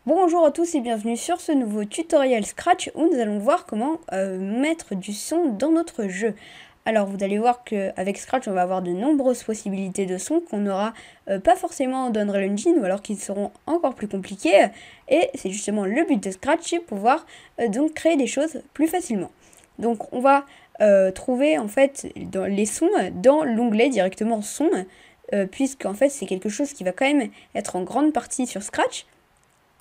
Bonjour à tous et bienvenue sur ce nouveau tutoriel Scratch où nous allons voir comment mettre du son dans notre jeu. Alors vous allez voir qu'avec Scratch on va avoir de nombreuses possibilités de sons qu'on n'aura pas forcément dans Unreal Engine ou alors qui seront encore plus compliqués. Et c'est justement le but de Scratch, c'est pouvoir donc créer des choses plus facilement. Donc on va trouver en fait les sons dans l'onglet directement son, puisque en fait c'est quelque chose qui va quand même être en grande partie sur Scratch.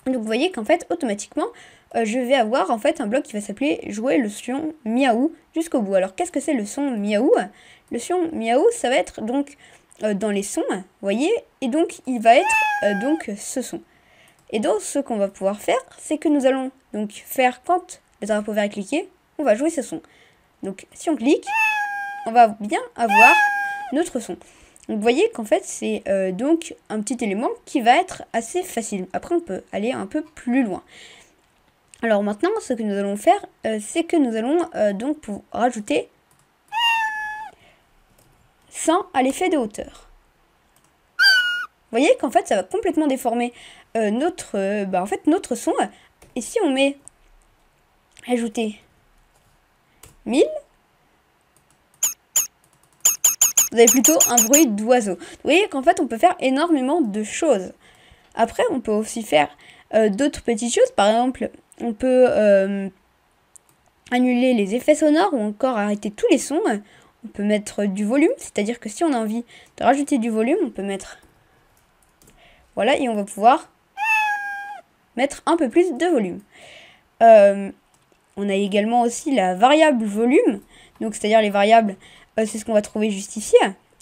Donc vous voyez qu'en fait automatiquement je vais avoir en fait un bloc qui va s'appeler jouer le son miaou jusqu'au bout. Alors qu'est-ce que c'est le son miaou? Le son miaou ça va être donc dans les sons, vous voyez, et donc il va être donc ce son. Et donc ce qu'on va pouvoir faire, c'est que nous allons donc faire quand le drapeau vert est cliqué, on va jouer ce son. Donc si on clique, on va bien avoir notre son. Donc vous voyez qu'en fait c'est donc un petit élément qui va être assez facile. Après on peut aller un peu plus loin. Alors maintenant ce que nous allons faire c'est que nous allons donc pour rajouter 100 à l'effet de hauteur. Vous voyez qu'en fait ça va complètement déformer notre son. Et si on met ajouter 1000, vous avez plutôt un bruit d'oiseau. Vous voyez qu'en fait on peut faire énormément de choses. Après on peut aussi faire d'autres petites choses. Par exemple on peut annuler les effets sonores ou encore arrêter tous les sons. On peut mettre du volume, c'est-à-dire que si on a envie de rajouter du volume, on peut mettre... Voilà, et on va pouvoir mettre un peu plus de volume. On a également aussi la variable volume, donc c'est-à-dire les variables, c'est ce qu'on va trouver juste ici.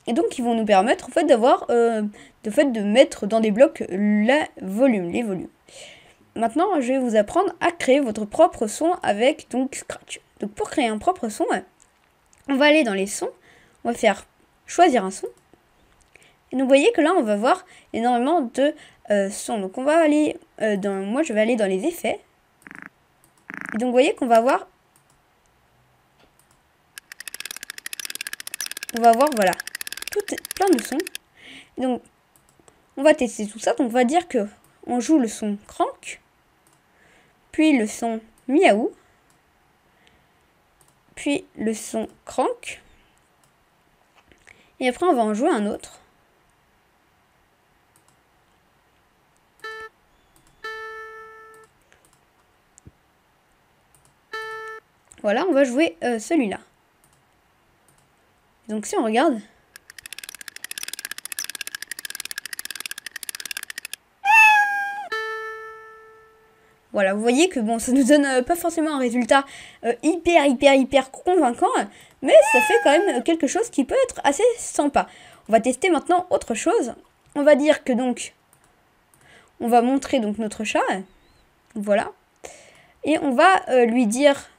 Et donc ils vont nous permettre en fait d'avoir, de mettre dans des blocs les volumes. Maintenant, je vais vous apprendre à créer votre propre son avec donc Scratch. Donc pour créer un propre son, on va aller dans les sons, on va faire choisir un son. Et donc vous voyez que là, on va voir énormément de sons. Donc on va aller moi je vais aller dans les effets. Et donc vous voyez qu'on va avoir, voilà, plein de sons. Et donc on va tester tout ça. Donc on va dire que on joue le son crank, puis le son miaou, puis le son crank, et après on va en jouer un autre. Voilà, on va jouer celui-là. Donc si on regarde, voilà, vous voyez que bon, ça nous donne pas forcément un résultat hyper convaincant, mais ça fait quand même quelque chose qui peut être assez sympa. On va tester maintenant autre chose. On va dire que donc, on va montrer donc notre chat, voilà, et on va lui dire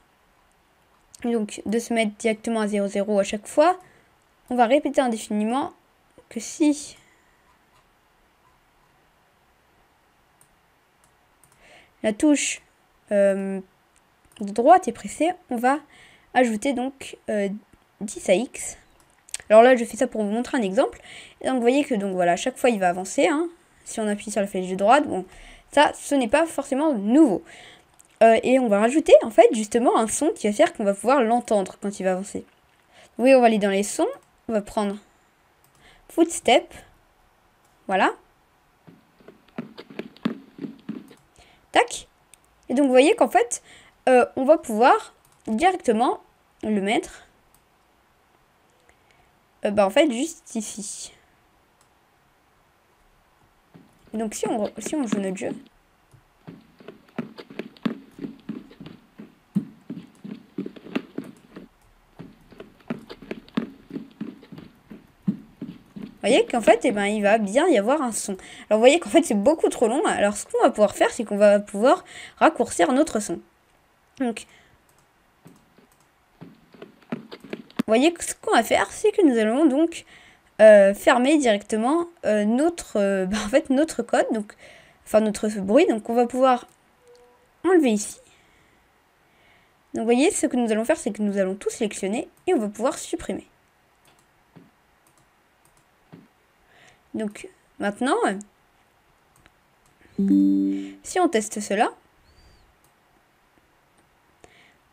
donc de se mettre directement à 0,0 à chaque fois. On va répéter indéfiniment que si la touche de droite est pressée, on va ajouter donc 10 à X. Alors là, je fais ça pour vous montrer un exemple. Et donc, vous voyez que donc voilà, à chaque fois, il va avancer. Si on appuie sur la flèche de droite, bon, ça, ce n'est pas forcément nouveau. Et on va rajouter, en fait, justement, un son qui va faire qu'on va pouvoir l'entendre quand il va avancer. Oui, on va aller dans les sons. On va prendre Footstep. Voilà. Tac. Et donc, vous voyez qu'en fait, on va pouvoir directement le mettre en fait, juste ici. Et donc, si on joue notre jeu, vous voyez qu'en fait, il va bien y avoir un son. Alors, vous voyez qu'en fait, c'est beaucoup trop long. Alors, ce qu'on va pouvoir faire, c'est qu'on va pouvoir raccourcir notre son. Donc, vous voyez que ce qu'on va faire, c'est que nous allons donc fermer directement notre code, donc, enfin notre bruit. Donc, on va pouvoir enlever ici. Donc, vous voyez, ce que nous allons faire, c'est que nous allons tout sélectionner et on va pouvoir supprimer. Donc, maintenant, Si on teste cela,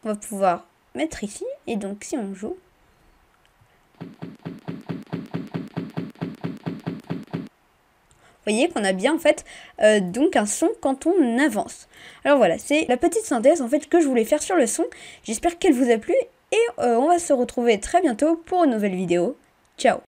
on va pouvoir mettre ici, et donc si on joue, vous voyez qu'on a bien en fait donc un son quand on avance. Alors voilà, c'est la petite synthèse en fait que je voulais faire sur le son. J'espère qu'elle vous a plu et on va se retrouver très bientôt pour une nouvelle vidéo. Ciao!